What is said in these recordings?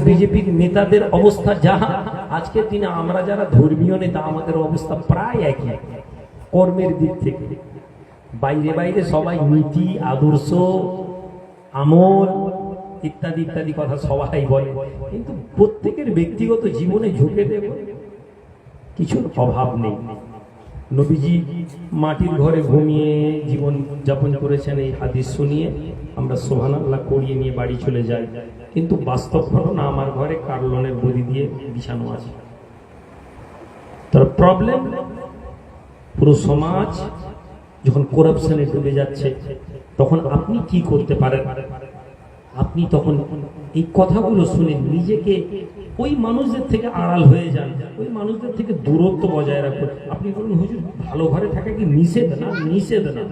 বিজেপির নেতাদের অবস্থা যা, আজকের দিনে আমরা যারা ধর্মীয় নেতা আমাদের অবস্থা প্রায় একই কর্মের দিক থেকে। বাইরে বাইরে সবাই নীতি আদর্শ আমল ইত্যাদি ইত্যাদি কথা সবাই বলে, কিন্তু প্রত্যেকের ব্যক্তিগত জীবনে ঝুঁকে দেব কিছুর অভাব নেই। নবীজি মাটির ঘরে ঘুমিয়ে জীবন যাপন করেছেন, এই হাদিস শুনিয়ে আমরা সুবহানাল্লাহ করিয়ে নিয়ে বাড়ি চলে যাই, কিন্তু বাস্তব ঘটনা আমার ঘরে কার্লনের বড়ি দিয়ে বিছানো আছে। তার প্রবলেম, পুরো সমাজ যখন করাপশনে ডুবে যাচ্ছে তখন আপনি কি করতে পারেন? আপনি তখন এই কথাগুলো শুনে নিজেকে ওই মানুষদের থেকে আড়াল হয়ে যান, ওই মানুষদের থেকে দূরত্ব বজায় রাখুন। আপনি বলুন হুজুর ভালো ঘরে থাকা কি নিষেধ? না, নিষেধ না।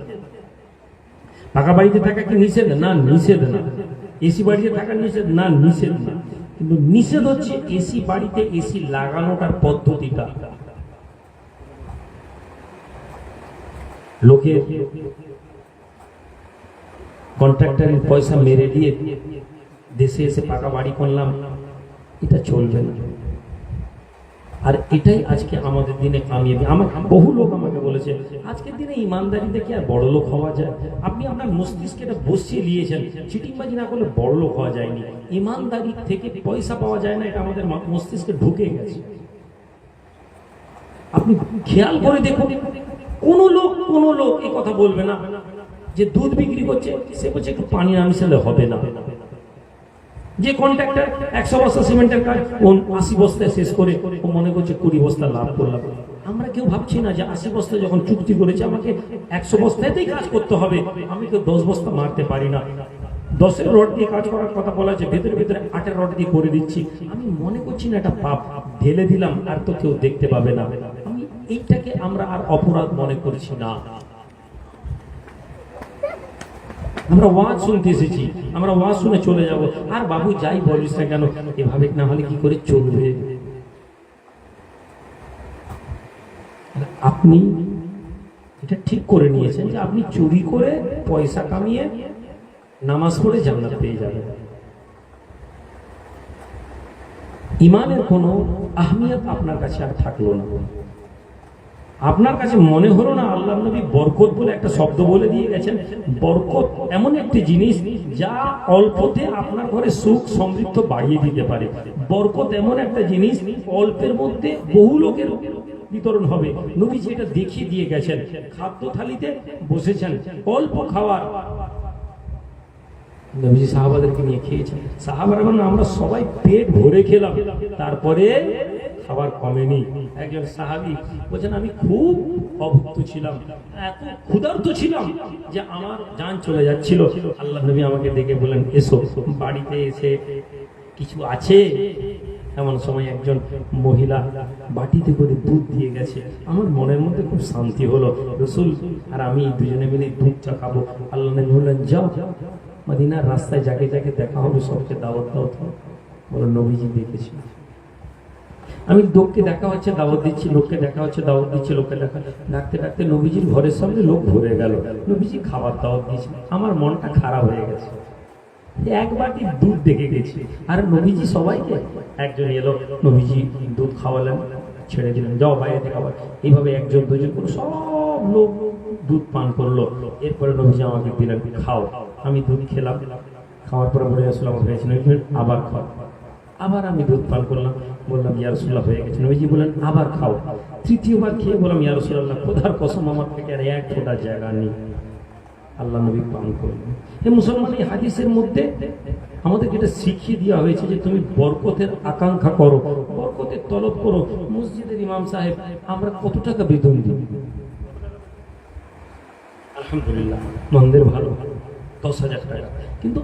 পাকা বাড়িতে থাকা কি নিষেধ? না, নিষেধ না। এসি বাড়িতে থাকা নিষেধ? না, নিষেধ না। কিন্তু নিষেধ হচ্ছে এসি বাড়িতে এসি লাগানোটার পদ্ধতিটা। লোকের কন্ট্রাক্টরের পয়সা মেরে দিয়ে দেশে এসে পাকা বাড়ি করলাম, এটা চলবে না। আর এটাই আজকে আমাদের দিনে কামিয়াবি। আমার বহু লোক আমাকে বলেছে আজকের দিনে ইমানদারিতে কি আর বড় লোক হওয়া যায়? আপনি আপনার মস্তিষ্কে এটা বসিয়ে নিয়েছেন, চিটিংবাজি না করলে বড় লোক হওয়া যায়নি, ইমানদারি থেকে পয়সা পাওয়া যায় না, এটা আমাদের মস্তিষ্কে ঢুকে গেছে। আপনি খেয়াল করে দেখুন, কোন লোক এই কথা বলবে না যে দুধ বিক্রি করছে সে বলছে একটু পানি না মিশালে হবে না। যে কন্ট্রাক্টর 100 বস্তা সিমেন্টের কাজ 80 বস্তায় শেষ করে ও মনে করছে 20 বস্তা লাভ করলাম। আমরা কেউ ভাবছি না যে 80 বস্তা যখন চুক্তি করেছে আমাকে 100 বস্তাতেই কাজ করতে হবে, আমি তো 10 বস্তা মারতে পারি না। 10-এর রড দিয়ে কাজ করার কথা বলা আছে, ভেতরে ভেতরে 8-এর রড দিয়ে করে দিচ্ছি। আমি মনে করছি না এটা পাপ, ঢেলে দিলাম আর তো কেউ দেখতে পাবে না। আমি এইটাকে আমরা আর অপরাধ মনে করছি না। আমরা ওয়াজ শুনতে এসেছি, আমরা ওয়াজ শুনে চলে যাব, আর বাবু যাই বলিস না কেন এভাবে না হলে কি করে চলবে? আপনি এটা ঠিক করে নিয়েছেন যে আপনি চুরি করে পয়সা কামিয়ে নামাজ পড়ে জান্নাত পেয়ে যাবেন। ইমানের কোনো আহমিয়ত আপনার কাছে আর থাকলো না। আপনার কাছে মনে হলো না আল্লাহর নবী বরকত বলে একটা শব্দ বলে দিয়ে গেছেন। বরকত এমন একটি জিনিস যা অল্পতে আপনার ঘরে সুখ সমৃদ্ধ বাড়িয়ে দিতে পারে। বরকত এমন একটা জিনিস অল্পের মধ্যে বহু লোকের বিতরণ হবে। নবীজি এটা দেখিয়ে দিয়ে গেছেন। খাদ্য থালিতে বসেছেন, অল্প খাওয়ার, নবীজি সাহাবাদেরকে নিয়ে খেয়েছেন। সাহাবারা বলেন আমরা সবাই পেট ভরে খেলাম, তারপরে খাবার কমেনি। একজন সাহাবী বলছেন আমি খুব অভুক্ত ছিলাম, এত ক্ষুধার্ত ছিলাম যে আমার জান চলে যাচ্ছিল। আল্লাহ নবী আমাকে দেখে বলেন এসো, বাড়িতে এসে কিছু আছে। এমন সময় একজন মহিলা বাটিতে করে দুধ দিয়ে গেছে। আমার মনের মধ্যে খুব শান্তি হলো। রাসূল আর আমি দুজনে মিলে দুধ চা খাবো। আল্লাহ নবী বললেন যাও, মদিনার রাস্তায় যাকে যাকে দেখা হবে সবকে দাওয়াত দাও। বলো নবীজি দেখেছি। আমি লোককে দেখা হচ্ছে দাওয়াত দিচ্ছি, লোককে দেখা হচ্ছে দাওয়াত দিচ্ছি, লোককে দেখা ডাকতে ডাকতে নবীজির ঘরের সামনে লোক ভরে গেল। নবীজি খাবার দাওয়াত দিয়েছে, আমার মনটা খারাপ হয়ে গেছে। এক বাটি দুধ দেখে গেছি, আর নবীজি সবাইকে, একজন এলো নবীজি দুধ খাওয়ালেন, ছেড়ে দিলেন যাও বাইরে খাবার। এইভাবে একজন দুজন করে সব লোক দুধ পান করলো। এরপরে নবীজি আমাকে দিলেন খাও। আমি দুধ খেলাম, খাওয়ার পরে বলে আসলাম হয়েছিল, আবার খাও। আবার আমি দুধ পান করলাম, বললাম ইয়া রাসূলুল্লাহ হয়ে গেছে। নবীজি বললেন আবার খাও। তৃতীয়বার খেয়ে বললাম ইয়া রাসূলুল্লাহ খোদার কসম আমার থেকে আর এক ফোঁটা জায়গা নেই। আল্লাহ নবী পান করলেন। এই মুসলমান এই হাদিসের মধ্যে আমাদেরকে এটা শিখিয়ে দেওয়া হয়েছে যে তুমি বরকতের আকাঙ্ক্ষা করো, বরকতের তলব করো। মসজিদের ইমাম সাহেব আমরা কত টাকা বেতন দিই? আলহামদুলিল্লাহ মন্দের ভালো 10,000 টাকা। কিন্তু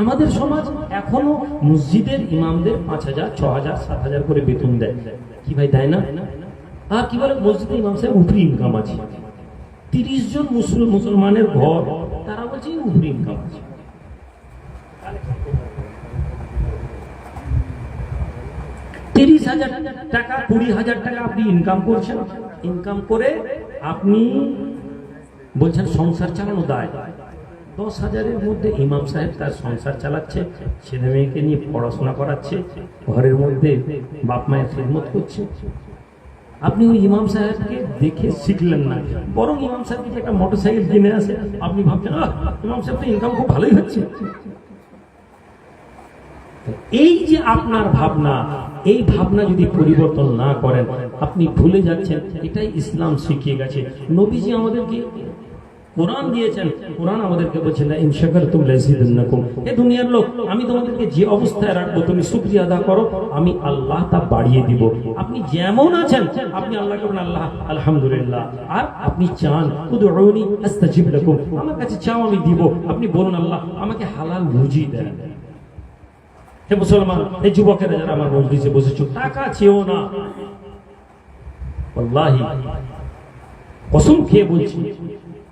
আমাদের সমাজ এখনো মসজিদের ইমামদের 5,000, 6,000, 7,000 করে বেতন দেয়। কি ভাই দেয় না? আর কি বলে মসজিদের ইমাম সাহেব উপরি ইনকাম আছে। 30 জন মুসলমানের ঘর, তারা বলছে উপরি ইনকাম আছে। 30,000 টাকা 20,000 টাকা আপনি ইনকাম করছেন, ইনকাম করে আপনি বলছেন সংসার চালানো দায়। 10,000-এর মধ্যে ইমাম সাহেব তার সংসার চালাচ্ছে, ছেলে মেয়েকে নিয়ে পড়াশোনা করাচ্ছে, ঘরের মধ্যে বাপ মায়ের খিদমত করছে। আপনি ওই ইমাম সাহেবকে দেখে শিখলেন না, বরং ইমাম সাহেব যদি একটা মোটরসাইকেল কিনে আসে আপনি ভাবছেন ইমাম সাহেব তো ইনকাম খুব ভালোই হচ্ছে। এই যে আপনার ভাবনা, এই ভাবনা যদি পরিবর্তন না করেন আপনি ভুলে যাচ্ছেন। এটাই ইসলাম শিখিয়ে গেছে। নবীজি আমাদেরকে কোরআন দিয়েছেন, কোরআন আমাদেরকে বলছেন ইন শাকারতুম লাযিদান্নাকুম। এ দুনিয়ার লোক, আমি তোমাদেরকে যে অবস্থায় রাখবো তুমি শুকরিয়া আদা করো, আমি আল্লাহ তা বাড়িয়ে দিব। আপনি যেমন আছেন আপনি আল্লাহকে বলেন আল্লাহ আলহামদুলিল্লাহ, আর আপনি চান উদউনি আস্তাজিব লাকুম, আমার কাছে চাও আমি দিব। আপনি বলুন আল্লাহ আমাকে হালাল রুজি দেন। হে মুসলমান, এই যুবকেরা যারা আমার মজলিসে বসেছো, টাকা চেও না। আল্লাহি কসম খেয়ে বলছি,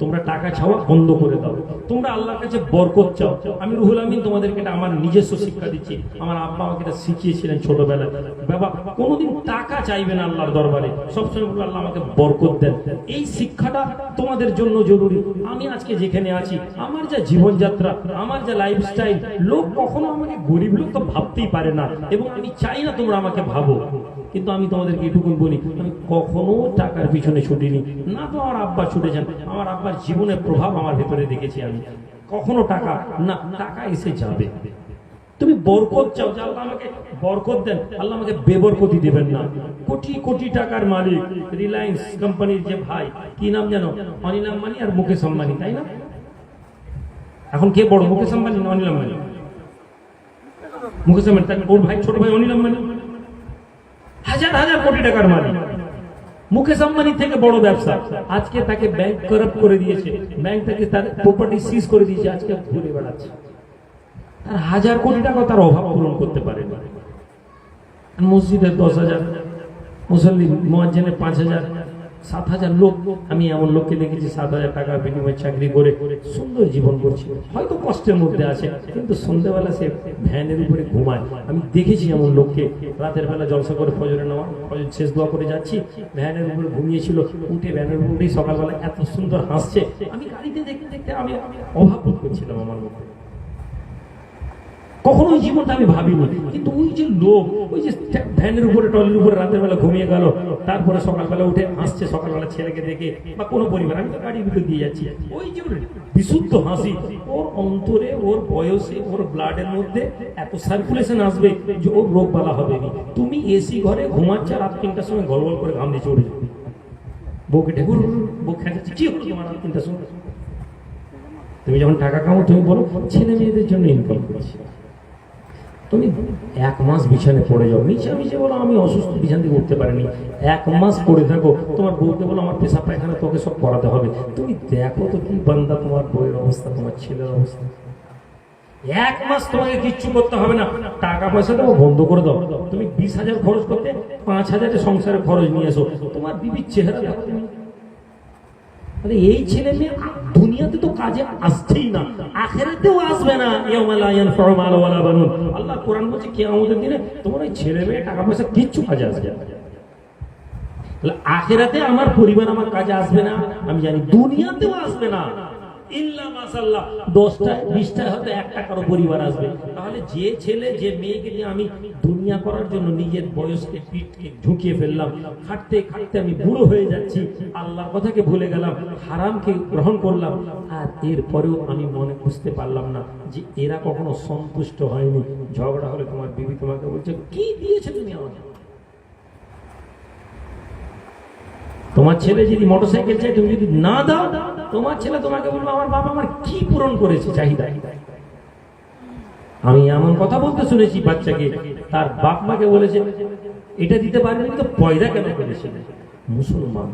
তোমরা টাকা চাওয়া বন্ধ করে দাও। তোমরা আল্লাহর কাছে বরকত চাও। আমি রুহুল আমিন তোমাদেরকে এটা আমার নিজস্ব শিক্ষা দিচ্ছি। আমার আব্বা আমাকে এটা শিখিয়েছিলেন ছোটবেলায়। বাবা কোনোদিন টাকা চাইবে না আল্লাহর দরবারে, সবসময় বলবে আল্লাহ আমাকে বরকত দেন। এই শিক্ষাটা তোমাদের জন্য জরুরি। আমি আজকে যেখানে আছি, আমার যা জীবনযাত্রা, আমার যা লাইফস্টাইল, লোক কখনো আমাকে গরিব লোক তো ভাবতেই পারে না, এবং আমি চাই না তোমরা আমাকে ভাবো। কিন্তু আমি তোমাদেরকে এটুকুন বলি, আমি কখনো টাকার পিছনে ছুটিনি না। তো আমার আব্বা ছুটেছেন, আমার আব্বার জীবনের প্রভাব আমার ভেতরে দেখেছি আমি। কখনো টাকা না, টাকা এসে যাবে। তুমি বরকত চাও যে আল্লাহ আমাকে বরকত দেন, আল্লাহ আমাকে বেবরকতি দেবেন না। কোটি কোটি টাকার মালিক রিলায়েন্স কোম্পানির যে ভাই, কি নাম জানো? অনিল আম্বানি আর মুকেশ আম্বানি, তাই না? এখন কে বড়, মুকেশ আম্বানি না অনিল আম্বানি? মুকেশ আম্বানি। ওর ভাই, ছোট ভাই অনিল আম্বানি হাজার হাজার কোটি টাকার মালিক। মুকেশ আম্বানি থেকে বড় ব্যবসা। আজকে তাকে ব্যাংক করাপ্ট করে দিয়েছে, ব্যাংক থেকে তার প্রপার্টি সিজ করে দিয়েছে, আজকে ঘুরে বেড়াচ্ছে। তার হাজার কোটি টাকা তার অভাব পূরণ করতে পারে না। মসজিদের 10,000 মুসল্লি, মুয়াজ্জিনের 5,000, 7,000 লোক। আমি এমন লোককে দেখেছি 7,000 টাকার বিনিময়ে চাকরি করে সুন্দর জীবন করছে, হয়তো কষ্টের মধ্যে আছে, কিন্তু সন্ধ্যাবেলা সে ভ্যানের উপরে ঘুমায়। আমি দেখেছি এমন লোককে, রাতের বেলা জলসা করে ফজরে নেওয়া, ফজর শেষ দোয়া করে যাচ্ছি, ভ্যানের উপরে ঘুমিয়েছিল, উঠে ভ্যানের উপরেই সকালবেলা এত সুন্দর হাসছে। আমি গাড়িতে দেখতে দেখতে আমি অভাব বোধ করছিলাম আমার মধ্যে। কখনো ওই জীবনটা আমি ভাবিনি। কিন্তু ওই যে লোক, ওই যে ভ্যানের উপরে টলির উপরে রাতের বেলা ঘুমিয়ে গেল, তারপরে সকালবেলা উঠে আসছে, সকালবেলা ছেলেকে দেখে বা কোনো পরিবার, আমি তো গাড়ির ভিতরে দিয়ে যাচ্ছি, ওই যে বিশুদ্ধ হাসি, ওর অন্তরে, ওর বয়সে, ওর ব্লাডের মধ্যে এত সার্কুলেশন আসবে যে ওর রোগ বালা হবে। তুমি এসি ঘরে ঘুমাচ্ছে, রাত 3টার সময় গলগল করে ঘাম দিয়ে চড়ে যাবে, বউকে ঢেকুর বউ খেঁচাচ্ছে, কি হলো তোমার রাত 3টার সময়? তুমি যখন টাকা কামাও তুমি বলো ছেলে মেয়েদের জন্য ইনকাম করছি। তুমি 1 মাস বিছানে পড়ে যাও, মিছে বলো আমি অসুস্থ, বিছান থেকে উঠতে পারিনি, 1 মাস পড়ে থাকো, তোমার বউকে বলো আমার পেশাব পায়খানা তোকে সব করাতে হবে। তুমি দেখো তো কি বান্দা তোমার বউয়ের অবস্থা, তোমার ছেলের অবস্থা। 1 মাস তোমাকে কিচ্ছু করতে হবে না, টাকা পয়সা দেবো বন্ধ করে দাও। তুমি 20,000 খরচ করতে 5,000 সংসারের খরচ নিয়ে এসো, তোমার বিবির চেহারা দেখো তুমি। এই ছেলে মেয়ে দুনিয়াতে তো কাজে আসছেই না, আখিরাতেও আসবে না। আল্লাহ কোরআন বলছে কিয়ামতের দিনে তোমার ওই ছেলে মেয়ে টাকা পয়সা কিচ্ছু কাজে আসবে না। আখিরাতে আমার পরিবার আমার কাজে আসবে না, আমি জানি দুনিয়াতেও আসবে না। ইল্লা মাশাআল্লাহ 10টায় 20টায় হয়তো একটা কারো পরিবার আসবে। তাহলে যে ছেলে যে মেয়েকে নিয়ে আমি দুনিয়া করার জন্য নিজের বয়সকে পিঠকে ঝুঁকিয়ে ফেললাম, খাটতে খাটতে আমি বুড়ো হয়ে যাচ্ছি, আল্লাহর কথাকে ভুলে গেলাম, হারামকে গ্রহণ করলাম, আর এরপরেও আমি মনে বুঝতে পারলাম না যে এরা কখনো সন্তুষ্ট হয়নি। ঝগড়া হলে তোমার বিবি তোমাকে বলছে কি দিয়েছে তুমি আমাকে? তোমার ছেলে যদি মোটরসাইকেল চাই, তুমি যদি না দাও, তোমার ছেলে তোমাকে বলবে আমার বাবা আমার কি পূরণ করেছে চাহিদা। আমি এমন কথা বলতে শুনেছি বাচ্চাকে, তার বাপ মাকে বলেছে এটা দিতে পারেনি তো পয়দা কেন করেছে? মুসলমান,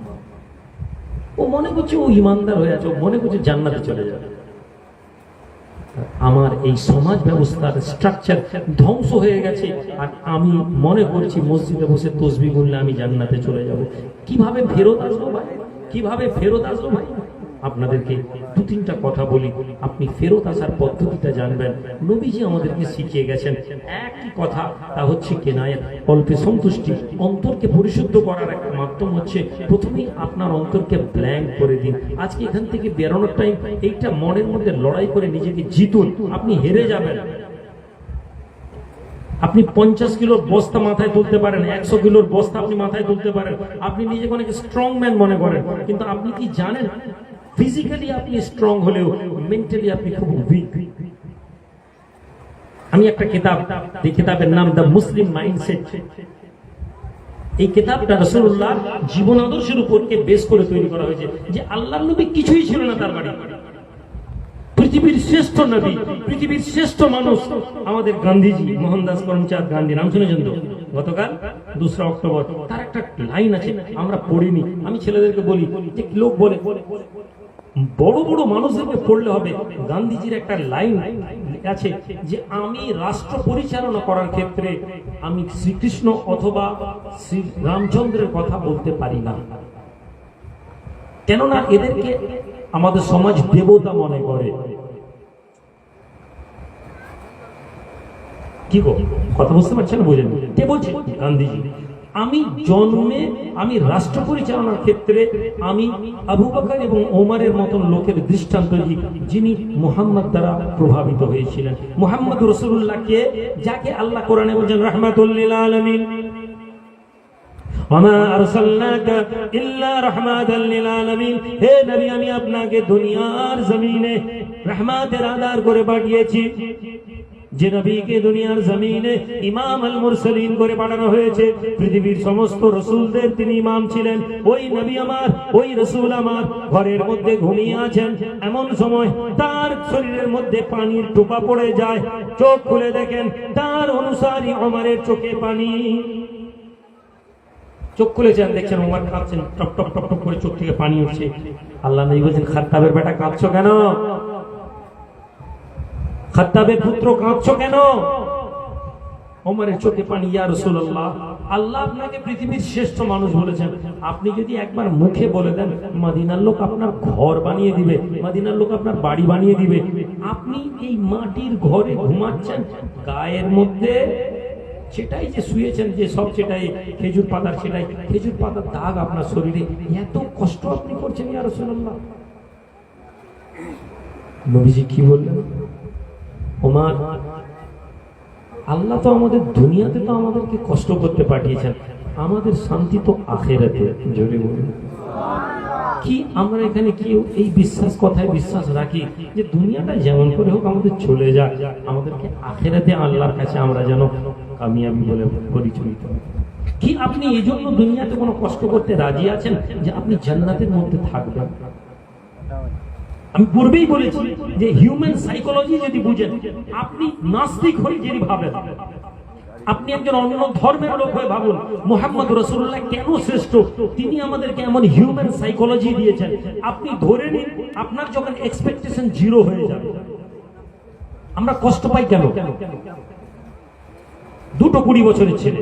ও মনে করছে ও ইমানদার হয়ে আছে, ও মনে করছে জান্নাতে চলে যাবে। আমার এই সমাজ ব্যবস্থার স্ট্রাকচার ধ্বংস হয়ে গেছে, আর আমি মনে করছি মসজিদে বসে তাসবিহ বললে আমি জান্নাতে চলে যাব। কিভাবে ফেরত আসবো ভাই? কিভাবে ফেরত আসবো ভাই? আপনাদেরকে দু তিনটা কথা বলি, আপনি ফেরত আসার পদ্ধতিটা জানবেন। নবীজি আমাদেরকে শিখিয়ে গেছেন একই কথা, তা হচ্ছে কেনায়েত, অল্পে সন্তুষ্টি। অন্তরকে পরিশুদ্ধ করার একটা মাধ্যম হচ্ছে প্রথমেই আপনার অন্তরকে ব্ল্যাঙ্ক করে দিন। আজকে এখান থেকে বেরোনোর টাইম এইটা মনের মধ্যে লড়াই করে নিজেকে জিতুন, আপনি হেরে যাবেন। আপনি 50 কিলোর বস্তা মাথায় তুলতে পারেন, 100 কিলোর বস্তা আপনি মাথায় তুলতে পারেন, আপনি নিজেকে অনেক স্ট্রং ম্যান মনে করেন, কিন্তু আপনি কি জানেন ফিজিক্যালি আপনি স্ট্রং হলেও মেন্টালি আপনি খুব উইক। আমি একটা কিতাব, এই কিতাবের নাম দ্য মুসলিম মাইন্ডসেট। এই কিতাবটা রাসূলুল্লাহ জীবন আদর্শের উপরকে বেস করে তৈরি করা হয়েছে। যে আল্লাহর নবী কিছুই ছিল না তার বাড়ি, পৃথিবীর শ্রেষ্ঠ নবী, পৃথিবীর শ্রেষ্ঠ মানুষ আমাদের গান্ধীজি, মোহনদাস করমচাঁদ গান্ধী, নাম শুনেছেন তো? গতকাল 2 অক্টোবর তার একটা লাইন আছে, আমরা পড়িনি। আমি ছেলেদেরকে বলি যে লোক বলে বড় বড় মানুষদেরকে পড়লে হবে। গান্ধীজির একটা লাইন আছে যে আমি রাষ্ট্র পরিচালনা করার ক্ষেত্রে আমি শ্রীকৃষ্ণ অথবা শ্রী রামচন্দ্রের কথা বলতে পারি না, কেননা এদেরকে আমাদের সমাজ দেবতা মনে করে। কি গো, কথা বুঝতে পারছেন? বুঝেন কে বলছে? গান্ধীজি। আমি জন্মে আমি রাষ্ট্র পরিচালনার ক্ষেত্রে আমি আবু বকর এবং ওমরের মতন লোকের দৃষ্টান্ত দিই, যিনি মুহাম্মদ দ্বারা প্রভাবিত হয়েছিলেন। মুহাম্মদ রাসূলুল্লাহকে, যাকে আল্লাহ কোরআনে বলেন রাহমাতুল লিল আলামিন, ওমা আরসালনাকা ইল্লা রাহমাতাল লিল আলামিন, হে নবী আমি আপনাকে দুনিয়ার জমিনে রহমতের আধার করে পাঠিয়েছি। যে নবীকে দুনিয়ার জমিনে ইমাম আল মুরসালিন করে পাঠানো হয়েছে, পৃথিবীর সমস্ত রাসূলদের তিনি ইমাম ছিলেন। ওই নবী আমার, ওই রাসূল আমার ঘরের মধ্যে ঘুমিয়ে আছেন, এমন সময় তার শরীরের মধ্যে পানির টোপা পড়ে যায়, চোখ খুলে দেখেন তার অনুসারী ওমরের চোখে পানি। চোখ খুলেছেন, দেখছেন ওমর কাঁদছেন, টপ টপ টপ টপ করে চোখ থেকে পানি উঠছে। আল্লাহ নবী বলেন, খাত্তাবের বেটা কাঁদছো কেন? খাত্তাবের পুত্র কাঁদছো কেন? ওমরের চোখে পানি। ইয়া রাসূলুল্লাহ, আল্লাহ আপনাকে পৃথিবীর শ্রেষ্ঠ মানুষ বলেছেন, আপনি যদি একবার মুখে বলে দেন মদিনার লোক আপনার ঘর বানিয়ে দিবে, মদিনার লোক আপনার বাড়ি বানিয়ে দিবে, আপনি এই মাটির ঘরে ঘুমাচ্ছেন, গায়ের মধ্যে সেটাই যে শুয়েছেন, যে সব সেটাই খেজুর পাতার, সেটাই খেজুর পাতার দাগ আপনার শরীরে, এত কষ্ট আপনি করছেন ইয়া রাসূলুল্লাহ। নবীজি কি বললেন? ওমর, আল্লাহ তো আমাদের দুনিয়াতে তো আমাদেরকে কষ্ট করতে পাঠিয়েছেন, আমাদের শান্তি তো আখিরাতে। জোরে বলুন কি আমরা এখানে কেউ এই বিশ্বাস, কথায় বিশ্বাস রাখি যে দুনিয়াটা যেমন করে হোক আমাদের চলে যাক, আমাদেরকে আখিরাতে আল্লাহর কাছে আমরা যেন কামিয়াবি বলে পরিচালিত কি? আপনি এই জন্য দুনিয়াতে কোনো কষ্ট করতে রাজি আছেন যে আপনি জান্নাতের মধ্যে থাকবেন? আমি পূর্বেই বলেছি যে হিউম্যান সাইকোলজি যদি বুঝেন, আপনি নাস্তিক হয়ে যদি ভাবেন, আপনি একজন অন্য ধর্মের লোক হয়ে ভাবুন মুহাম্মদ রাসূলুল্লাহ কেন শ্রেষ্ঠ, তিনি আমাদেরকে এমন হিউম্যান সাইকোলজি দিয়েছেন। আপনি ধরে নিন আপনার যখন এক্সপেকটেশন 0 হয়ে যাবে, আমরা কষ্ট পাই কেন? দুটো 20 বছরের ছেলে,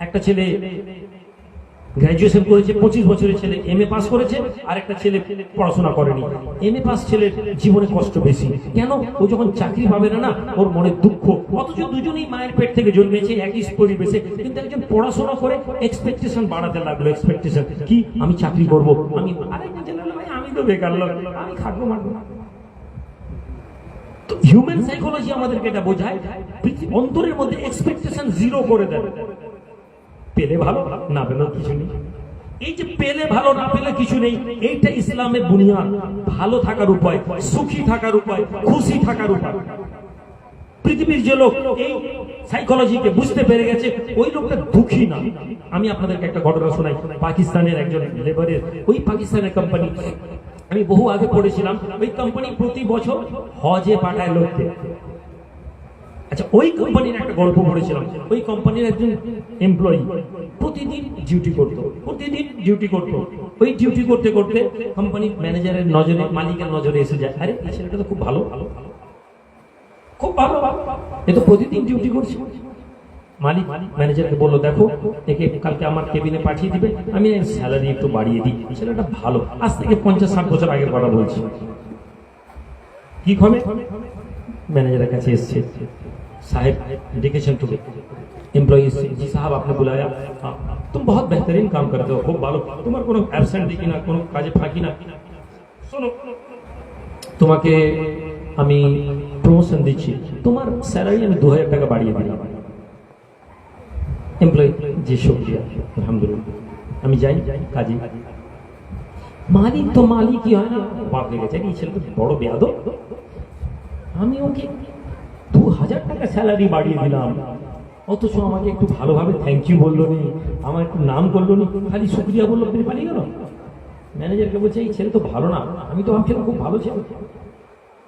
একটা ছেলে গ্রাজুয়েশন করেছে, 25 বছরের ছেলে এমএ পাস করেছে, আর একটা ছেলে পড়াশোনা করেনি। এমএ পাস ছেলের জীবনে কষ্ট বেশি, কেন? ও যখন চাকরি পাবে না, ওর মনে দুঃখ। অথচ দুজনেই মায়ের পেট থেকে জন্মেছে, একই পরিবেশে, কিন্তু একজন পড়াশোনা করে এক্সপেকটেশন বাড়াতে লাগলো। এক্সপেকটেশন কি? আমি চাকরি করবো, আমি, আরেকটা ছেলে ভাই আমি তো বেকার লোক, আমি খাটবো মারবো না। হিউম্যান সাইকোলজি আমাদেরকে এটা বোঝায়, অন্তরের মধ্যে এক্সপেকটেশন 0 করে দেয়। পেলে ভালো, না পেলে কিছু নেই। এই যে পেলে ভালো, না পেলে কিছু নেই, এইটা ইসলামের বুনিয়াদ। ভালো থাকার উপায়, সুখী থাকার উপায়, খুশি থাকার উপায়। পৃথিবীর যে লোক এই সাইকোলজিকে বুঝতে পেরে গেছে, ওই লোকটা দুঃখী না। আমি আপনাদেরকে একটা ঘটনা শোনাই। পাকিস্তানের একজন লেবারের, ওই পাকিস্তানের কোম্পানি, আমি বহু আগে পড়েছিলাম, ওই কোম্পানি প্রতি বছর হজে পাঠায় লোককে। আচ্ছা, ওই কোম্পানির একটা গল্প পড়েছিলাম। ওই কোম্পানির একজন এমপ্লয়ি প্রতিদিন ডিউটি করতো, ওই ডিউটি করতে করতে কোম্পানির ম্যানেজারের নজরে, মালিকের নজরে এসে যায়, আরে এই ছেলেটা তো খুব ভালো, খুব ভালো, এ তো প্রতিদিন ডিউটি করছে। মালিক ম্যানেজারকে বললো, দেখো একে কালকে আমার কেবিনে পাঠিয়ে দিবে, আমি এর স্যালারি একটু বাড়িয়ে দিই, ছেলেটা ভালো, আজ থেকে 50-60 বছর আগের কথা বলছি। কি হবে? ম্যানেজারের কাছে এসছে, साहब डेकेशन तुम्हें एम्प्लॉई से, जी साहब आपने बुलाया, तुम बहुत बेहतरीन काम करते हो, खूब ভালো, তোমার কোনো অ্যাবসেন্ট দেখি না, কোনো কাজে ফাঁকি না, শোনো তোমাকে আমি প্রমোশন দিচ্ছি, তোমার স্যালারি আমি 2000 টাকা বাড়িয়ে দিলাম। এমপ্লয়ি, জি শুকরিয়া, আলহামদুলিল্লাহ, আমি যাই কাজে। মালিক তো মালিকই হয় না, বাপ লেগে গেছে, এই ছেলে তো বড় বেয়াদব, আমি ওকে 2000 টাকা স্যালারি বাড়িয়ে দিলাম, অথচ আমাকে একটু ভালোভাবে থ্যাংক ইউ বললো নি, আমার একটু নাম করলো নি, খালি শুক্রিয়া বললো, তুমি পালিয়ে গেল। ম্যানেজারকে বলছে, এই ছেলে তো ভালো না, আমি তো ভাবছিলাম খুব ভালো ছেলে।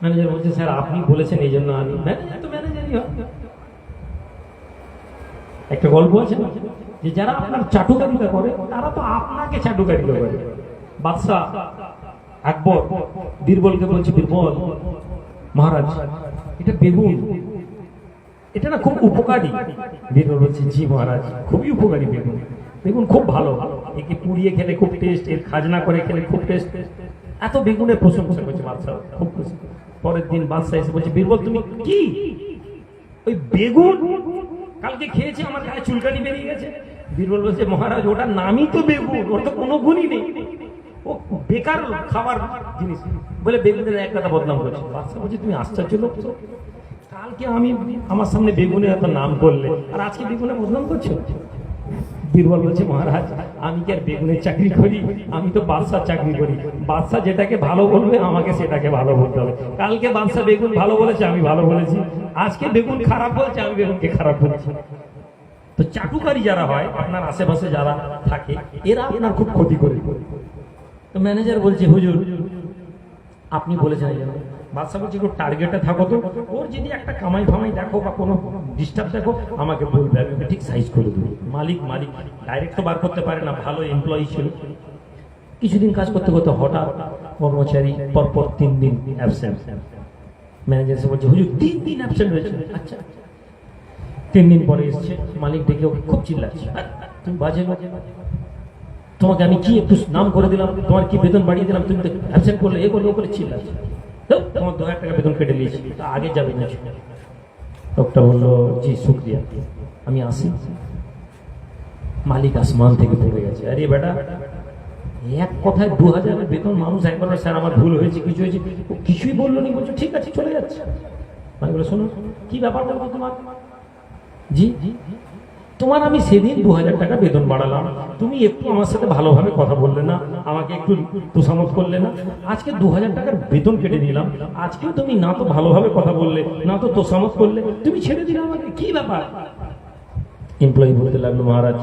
ম্যানেজার বলছে, স্যার আপনি বলেছেন এই জন্য আমি, ম্যানেজার তো ম্যানেজারই হয়। একটা গল্প আছে না, যে যারা আপনার চাটুকারিতা করে তারা তো আপনাকে চাটুকারিতা করে। বাদশাহ আকবর বীরবলকে বলছে, বীরবল মহারাজ এটা বেগুন, এটা না খুব উপকারী। বীরবল বলছে, জি মহারাজ খুবই উপকারী বেগুন, বেগুন খুব ভালো, একে পুড়িয়ে খেলে খুব টেস্ট, এর খাজনা করে খেলে খুব টেস্ট। এত বেগুনের প্রশংসা করছে বাদশাহ, খুব খুশি। পরের দিন বাদশাহ এসে বলছে, বীরবল তুমি কি ওই বেগুন কালকে খেয়েছে, আমার গায়ে চুলকানি বেরিয়ে গেছে। বীরবল বলছে, মহারাজ ওটার নামই তো বেগুন, ওর তো কোনো গুণই নেই, ও বেকার খাবার জিনিস বলে বেগুনের এক কথা বদনাম করছে। বাদশাহ বলছে, তুমি আশ্চর্য লোক তো, কালকে আমি আমার সামনে বেগুনের এত নাম করলে, আর আজকে বেগুনের বদনাম করছো। বীরবল বলছে, মহারাজ আমি কি আর বেগুনের চাকরি করি, আমি তো বাদশার চাকরি করি, বাদশাহ যেটাকে ভালো বলবে আমাকে সেটাকে ভালো বলতে হবে। কালকে বাদশাহ বেগুন ভালো বলেছে, আমি ভালো বলেছি, আজকে বেগুন খারাপ বলছে, আমি বেগুনকে খারাপ বলছি। তো চাটুকারী যারা হয়, আপনার আশেপাশে যারা থাকে, এরা আপনার খুব ক্ষতি করে। তো ম্যানেজার বলছে, হুজুর আপনি বলেছেন এই জন্য। বাদশাহ বলছে, একটু টার্গেটে থাকো তো, ওর যদি একটা কামাই ফামাই দেখো বা কোনো ডিস্টার্ব দেখো আমাকে বলবে, আমি ওকে ঠিক সাইজ করে দেবো। মালিক ডাইরেক্ট তো বার করতে পারে না, ভালো এমপ্লয়ি ছিল। কিছুদিন কাজ করতে করতে হঠাৎ কর্মচারী পরপর 3 দিন অ্যাবসেন্ট। ম্যানেজার এসে বলছে, হুজুর 3 দিন অ্যাবসেন্ট হয়েছে। আচ্ছা, 3 দিন পরে এসছে, মালিক ডেকে ওকে খুব চিল্লাচ্ছে, তুমি বাজে লোক, তোমাকে আমি কি একটু নাম করে দিলাম, তোমার কি বেতন বাড়িয়ে দিলাম, তুমি তো অ্যাবসেন্ট করলে, এ করলে ও করে চিল্লাচ্ছে, তোমার 2000 টাকা বেতন কেটে নিয়েছি, আগে যাবে না। লোকটা বললো, জি শুক্রিয়া, আমি আসি। মালিক আসমান থেকে পড়ে গেছে, আরে বেটা এক কথায় 2000 বেতন, মানুষ একবার স্যার আমার ভুল হয়েছে, কিছু হয়েছে, কিছুই বললো নি, বলছো ঠিক আছে চলে যাচ্ছে। আমি বলে, শোনো কি ব্যাপার বলবো তোমার, জি তোমার আমি সেদিন 2000 টাকা বেতন বাড়ালাম, তুমি একটু আমার সাথে ভালোভাবে কথা বললে না, আমাকে একটু তোষামত করলে না, আজকে 2000 টাকার বেতন কেটে নিলাম, আজকেও তুমি না তো ভালোভাবে কথা বললে না তো তোষামত করলে, তুমি ছেড়ে দিলে আমাকে, কি ব্যাপার? এমপ্লয়ি বলতে লাগলো, মহারাজ,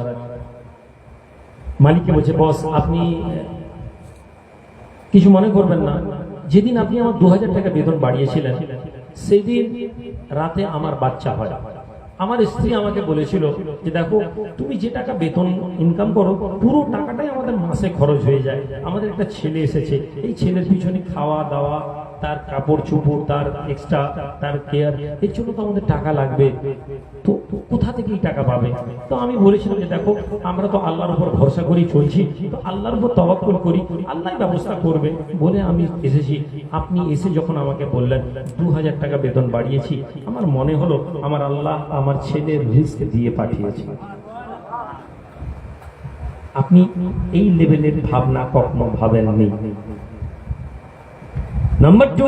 মালিককে বলছে, বস আপনি কিছু মনে করবেন না, যেদিন আপনি আমার 2000 টাকা বেতন বাড়িয়েছিলেন সেদিন রাতে আমার বাচ্চা হয়। আমার স্ত্রী আমাকে বলেছিল যে দেখো তুমি যে টাকা বেতন ইনকাম করো পুরো টাকাটাই আমাদের মাসে খরচ হয়ে যায়, আমাদের একটা ছেলে এসেছে, এই ছেলের পিছনে খাওয়া দাওয়া, তার কাপড় চোপড়, তার এক্সট্রা, তার কেয়ার, এর জন্য তো আমাদের টাকা লাগবে, তো কোথা থেকে এই টাকা পাবে? তো আমি বলেছিলাম যে দেখো আমরা তো আল্লাহর উপর ভরসা করি চলছি, তো আল্লাহর উপর তাওয়াক্কুল করি, আল্লাহ ব্যবস্থা করবে বলে আমি এসেছি। আপনি এসে যখন আমাকে বললেন 2000 টাকা বেতন বাড়িয়েছি, আমার মনে হলো আমার আল্লাহ আমার ছেলের রিস্ক দিয়ে পাঠিয়েছে। আপনি এই লেভেলের ভাবনা কখনো ভাবেননি। নাম্বার 2,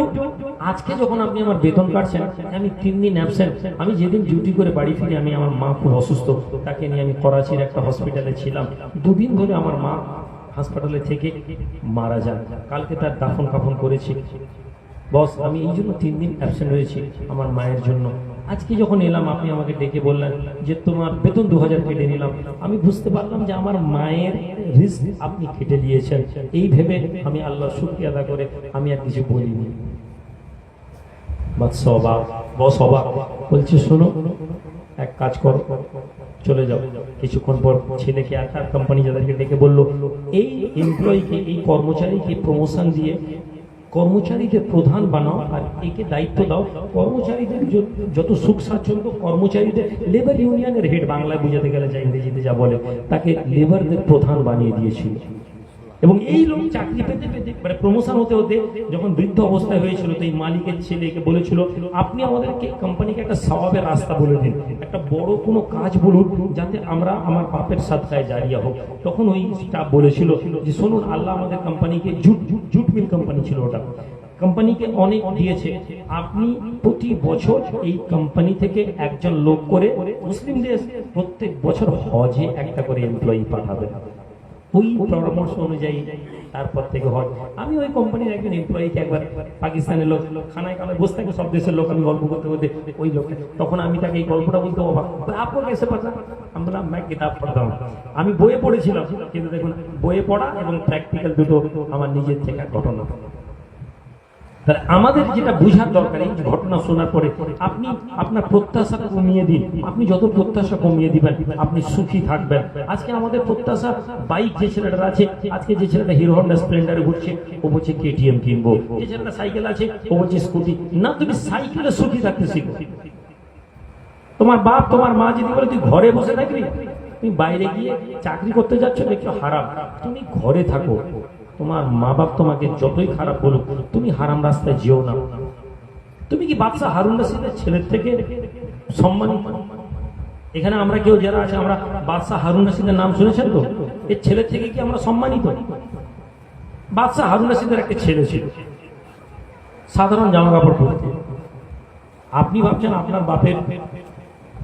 আজকে যখন আপনি আমার বেতন কাটছেন, আমি 3 দিন অ্যাবসেন্ট, আমি যেদিন ডিউটি করে বাড়ি ফিরি, আমি আমার মা খুব অসুস্থ, তাকে নিয়ে আমি করাচির একটা হসপিটালে ছিলাম, 2 দিন ধরে আমার মা হাসপাতালে থেকে মারা যান, কালকে তার দাফন কাফন করেছি। বস আমি এই জন্য 3 দিন অ্যাবসেন্ট হয়েছি আমার মায়ের জন্য। আজকে যখন এলাম আপনি আমাকে ডেকে বললেন যে তোমার বেতন 2000 কেটে নিলাম, আমি বুঝতে পারলাম যে আমার মায়ের রিস্ক আপনি কেটে দিয়েছেন, এই ভেবে আমি আল্লাহর শুকরিয়া আদা করে আমি আর কিছু বলিনি। বাদশা অবাক, বস অবাক, বলছে শোনো এক কাজ করো, চলে যাও। কিছুক্ষণ পর ছেলেকে আর কোম্পানি যাদেরকে ডেকে বললো এই এমপ্লয়িকে, এই কর্মচারীকে প্রমোশন দিয়ে কর্মচারীদের প্রধান বানাও আর একে দায়িত্ব দাও কর্মচারীদের যত সুখ স্বাচ্ছন্দ্য, কর্মচারীদের লেবার ইউনিয়নের হেড, বাংলায় বুঝাতে গেলে যা ইংরেজিতে যা বলে, তাকে লেবারদের প্রধান বানিয়ে দিয়েছিল। এবং এই লোক চাকরি পেতে পেতে মানে প্রমোশন হতে হতে যখন বৃদ্ধ অবস্থায় হয়েছিল, তো এই মালিকের ছেলেকে বলেছিল, আপনি আমাদেরকে কোম্পানিকে একটা সওয়াবের রাস্তা বলে দিন, একটা বড় কোনো কাজ বলুন যাতে আমরা আমার বাপের সাদকায় জারিয়া হোক। তখন ওই স্টাফ বলেছিল যে শুনুন, আল্লাহ আমাদের কোম্পানিকে জুট মিল কোম্পানি ছিল ওটা, কোম্পানিকে অনেক দিয়েছে, আপনি প্রতি বছর এই কোম্পানি থেকে একজন লোক করে মুসলিম দেশ প্রত্যেক বছর হজে একটা করে এমপ্লয়ি পাঠাবেন। ওই পরামর্শ অনুযায়ী তারপর থেকে হয়। আমি ওই কোম্পানির একজন এমপ্লয়িকে একবার পাকিস্তানের লোক খানায় খানায় বসে থাকে, সব দেশের লোক, আমি গল্প করতে করতে ওই লোকটা, তখন আমি তাকে এই গল্পটা বলতে অবাক, আপনি কেসে পাঠা, আমরা কিতাব পড়তাম, আমি বইয়ে পড়েছিলাম, কিন্তু দেখুন বইয়ে পড়া এবং প্র্যাকটিক্যাল দুটো আমার নিজের থেকে ঘটনা। আমাদের যেটা বোঝার দরকার, এই ঘটনা শোনার পরে আপনি আপনার প্রত্যাশা কমিয়ে দিন, আপনি যত প্রত্যাশা কমিয়ে দিবেন আপনি সুখী থাকবেন। আজকে আমাদের প্রত্যাশা, বাইক যে ছেলেটা আছে, আজকে যে ছেলেটা হিরো হন্ডা স্প্লেন্ডারে ঘুরছে ও বলছে কেটিএম কিনবো, যে ছেলেটা সাইকেল আছে ও বলছে স্কুটি। না, তুমি সাইকেলে সুখী থাকতে শিখো। তোমার বাপ তোমার মা যদি বলে তুই ঘরে বসে থাকবি, তুমি বাইরে গিয়ে চাকরি করতে যাচ্ছ, দেখছো হারাম, তুমি ঘরে থাকো। তোমার মা বাপ তোমাকে যতই খারাপ বলুক, তুমি হারাম রাস্তায় যেও না। তুমি কি বাদশা হারুন রশিদের ছেলের থেকে সম্মানিত? এখানে আমরা কেউ যারা আছে, আমরা বাদশা হারুন রশিদের নাম শুনেছেন তো? এর ছেলের থেকে কি আমরা সম্মানিত? বাদশা হারুন রশিদের একটা ছেলে ছিল, সাধারণ জামা কাপড় পরতে। আপনি ভাবছেন আপনার বাপের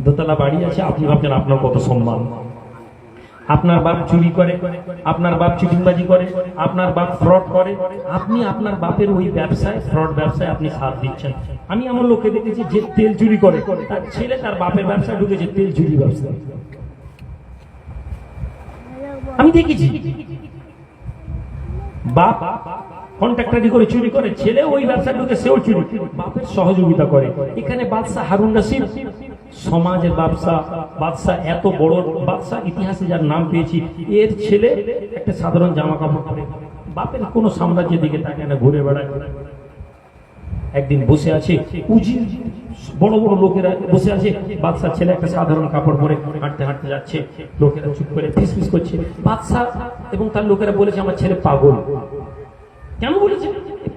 দোতলা বাড়ি আছে, আপনি ভাবছেন আপনার কত সম্মান। আপনার বাপ চুরি করে, আপনার বাপ চিটিংবাজি করে, আপনার বাপ ফ্রড করে, আপনি আপনার বাপের ওই ব্যবসায়, ফ্রড ব্যবসায় আপনি সাথ দিচ্ছেন। আমি এমন লোককে দেখেছি যে তেল চুরি করে, তার ছেলে তার বাপের ব্যবসায় ঢুকেছে, তেল চুরি ব্যবসা। আমি দেখেছি বাপ কন্ট্রাক্টরি করে চুরি করে, ছেলে ওই ব্যবসা ঢুকে সেও চুরি, বাপের সহযোগিতা করে। এখানে বাদশাহ হারুন রশিদ সমাজের বাদশাহ, এত বড় বাদশাহ, ইতিহাসে যার নাম পেয়েছি, এর ছেলে একটা সাধারণ জামা কাপড় পরে, বাপের কোনো সাম্রাজ্যের দিকে তাকে না ঘুরে বেড়ায়। একদিন বসে আছে, উজির বড় বড় লোকেরা বসে আছে, বাদশাহ ছেলে একটা সাধারণ কাপড় পরে হাঁটতে হাঁটতে যাচ্ছে, লোকেরা চুপ করে ফিসফিস করছে। বাদশাহ এবং তার লোকেরা বলেছে আমার ছেলে পাগল। কেন বলেছে?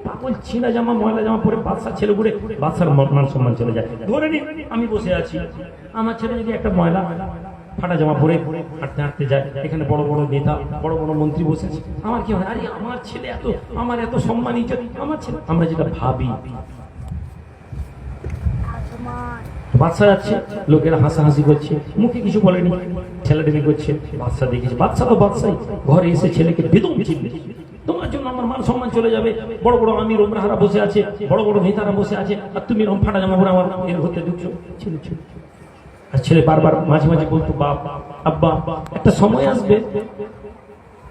পাগল ছিঁড়া জামা ময়লা জামা পরে বাদশার ছেলে ঘুরে, বাদশার মান সম্মান চলে যায়। ধরে নি আমি বসে আছি, আমার ছেলে যদি একটা ময়লা ফাটা জামা পরে হাঁটতে হাঁটতে যায়, এখানে বড় বড় নেতা বড় বড় মন্ত্রী বসে আছে, আমার কি হয়, আরে আমার ছেলে এত, আমার এত সম্মান ইজ্জত, আমার ছেলে, আমরা যেটা ভাবি। বাদশা যাচ্ছে, লোকেরা হাসাহাসি করছে, মুখে কিছু বলেনি, ছেলেটাকে করছে। বাদশা দেখেছে, বাদশা তো বাদশাই, ঘরে এসে ছেলেকে বেদম চিনবে, তোমার জন্য আমার মান সম্মান চলে যাবে। বড় বড় আমির ওমরাহারা বসে আছে, বড় বড় নেতারা বসে আছে, আর তুমি এরকম ফাটা জামা পরে আমার এর ঘরতে ঢুকছো। ছেলে ছিল, আর ছেলে বারবার মাঝে মাঝে বলতো, বাপ আব্বা একটা সময় আসবে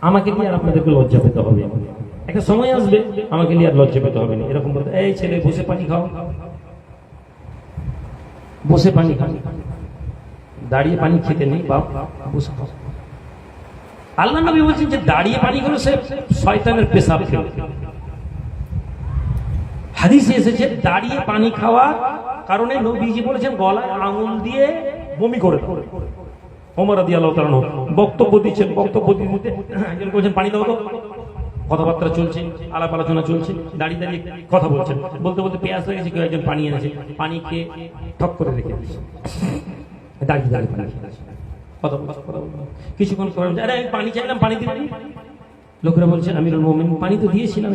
আমাকে নিয়ে আর আপনাদেরকে লজ্জা পেতে হবে, একটা সময় আসবে আমাকে নিয়ে আর লজ্জা পেতে হবে না। এরকম বলতো, এই ছেলে বসে পানি খাও, বসে পানি খাও, দাঁড়িয়ে পানি খেতে নেই বাপ, বসে খাও। আল্লাহ নবী বলছেন যে দাঁড়িয়ে পানি খেলো সে শয়তানের পেশাব খেলো। হাদিসে এসেছে দাঁড়িয়ে পানি খাওয়ার কারণে নবীজি বলেছেন গলায় আঙুল দিয়ে বমি করে। ওমর রাদিয়াল্লাহু তাআলা বক্তব্য দিচ্ছেন, বক্তব্য দিতে একজন বলছেন পানি দাও তো, কথাবার্তা চলছে, আলাপ আলোচনা চলছে, দাঁড়িয়ে দাঁড়িয়ে কথা বলছেন, বলতে বলতে পেঁয়াজ লেগেছে, কেউ একজন পানি এনেছে, পানিকে ঠক করে রেখে দিয়েছে, দাঁড়িয়ে দাঁড়িয়ে পানি খেয়েছে। কিছুক্ষণ পরে আরে আমি পানি চাইলাম, পানি দিলেন। লোকেরা বলছে আমিরুল মুমিনিন পানি তো দিয়েছিলাম,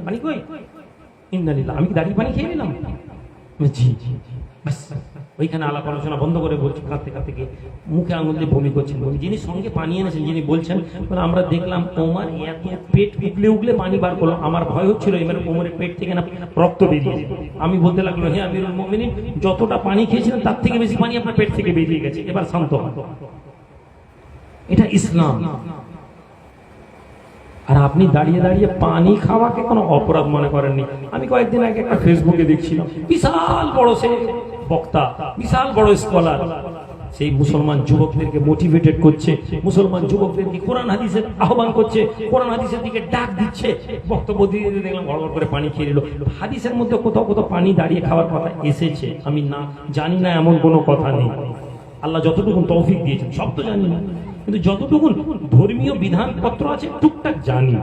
পানি কই? ইন্নালিল্লাহ, আমি কি দাঁড়িয়ে পানি খেয়ে নিলাম? জি জি। ওইখানে আলাপ আলোচনা বন্ধ করে বলছে, কাঁদতে কাঁদতে গিয়ে মুখে আঙুল দিয়ে বমি করছেন। যিনি সঙ্গে পানি এনেছেন, যিনি বলছেন, আমরা দেখলাম ওমর এত পেট উগলে উগলে পানি বার করলো, আমার ভয় হচ্ছিল এবার ওমরের পেট থেকে না রক্ত বেরিয়েছে। আমি বলতে লাগলো, হে আমিরুল মুমিনিন, যতটা পানি খেয়েছিলেন তার থেকে বেশি পানি আপনার পেট থেকে বেরিয়ে গেছে, এবার শান্ত হন। এটা ইসলাম। আর আপনি দাঁড়িয়ে দাঁড়িয়ে পানি খাওয়াকে কোনো অপরাধ মনে করেননি। আমি কয়েকদিন আগে একটা ফেসবুকে দেখছিলাম, বিশাল বড় সে বক্তা, বিশাল বড় স্কলার, সেই মুসলমান যুবকদেরকে মোটিভেটেড করছে, মুসলমান যুবকদেরকে কোরআন হাদিসের আহ্বান করছে, কোরআন হাদিসের দিকে ডাক দিচ্ছে। বক্তব্য দিয়ে দেখলাম গড়গড় করে পানি খেয়ে নিল। হাদিসের মধ্যে কোথাও কোথাও পানি দাঁড়িয়ে খাওয়ার কথা এসেছে, আমি না জানি না এমন কোনো কথা নেই। আল্লাহ যতটুকু তৌফিক দিয়েছেন সব তো জানি না, কিন্তু যতটুকু ধর্মীয় বিধানপত্র আছে টুকটাক জানি।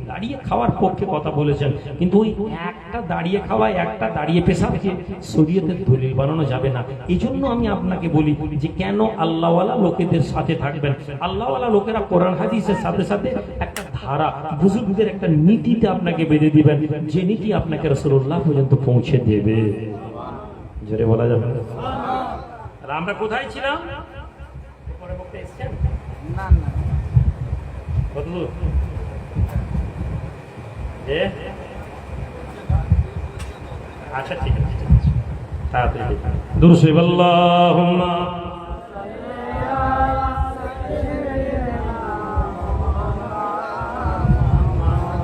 দাঁড়িয়ে খাওয়ার পক্ষে কথা বলেছেন, কিন্তু ওই একটা দাঁড়িয়ে খাওয়া, একটা দাঁড়িয়ে পেশাবকে শরীয়তের দলিল বানানো যাবে না। এই জন্য আমি আপনাকে বলি যে কেন আল্লাহওয়ালা লোকেদের সাথে থাকবেন। আল্লাহওয়ালা লোকেরা কোরআন হাদিসের সাথে সাথে একটা ধারা, বুজুর্গদের একটা নীতিতে আপনাকে বেঁধে দিবেন, যে নীতি আপনাকে রাসূলুল্লাহ পর্যন্ত পৌঁছে দেবে। জোরে বলা যাবে না? আমরা কোথায় ছিলাম? না না কতদূর? আচ্ছা ঠিক আছে, তাড়াতাড়ি দুরূদ শরীফ। আল্লাহুম্মা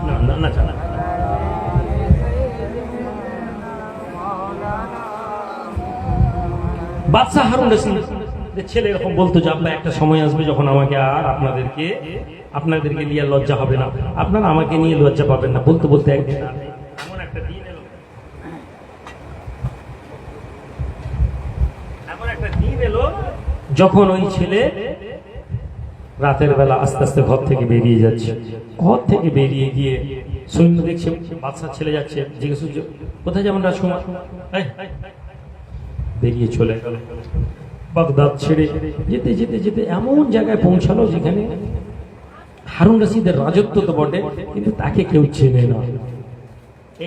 না না না বাদশাহ হারুন রশিদ ছেলে এরকম বলতো যে আব্বা একটা সময় আসবে যখন আমাকে আর আপনাদেরকে নিয়ে লজ্জা হবে না, আপনারা আমাকে নিয়ে লজ্জা পাবেন না। বলতে বলতে একদিন এমন একটা দিন এলো যখন ওই ছেলে রাতের বেলা আস্তে আস্তে ঘর থেকে বেরিয়ে যাচ্ছে। ঘর থেকে বেরিয়ে গিয়ে সৈন্য দেখছে বাদশার ছেলে যাচ্ছে, জিজ্ঞেস করছে কোথায় যাবেন রাজকুমার? বেরিয়ে চলে গেল। বাগদাদ ছেড়ে যেতে যেতে যেতে এমন জায়গায় পৌঁছালো যেখানে হারুন রশিদের রাজত্ব তো বটে, কিন্তু তাকে কেউ চেনে না।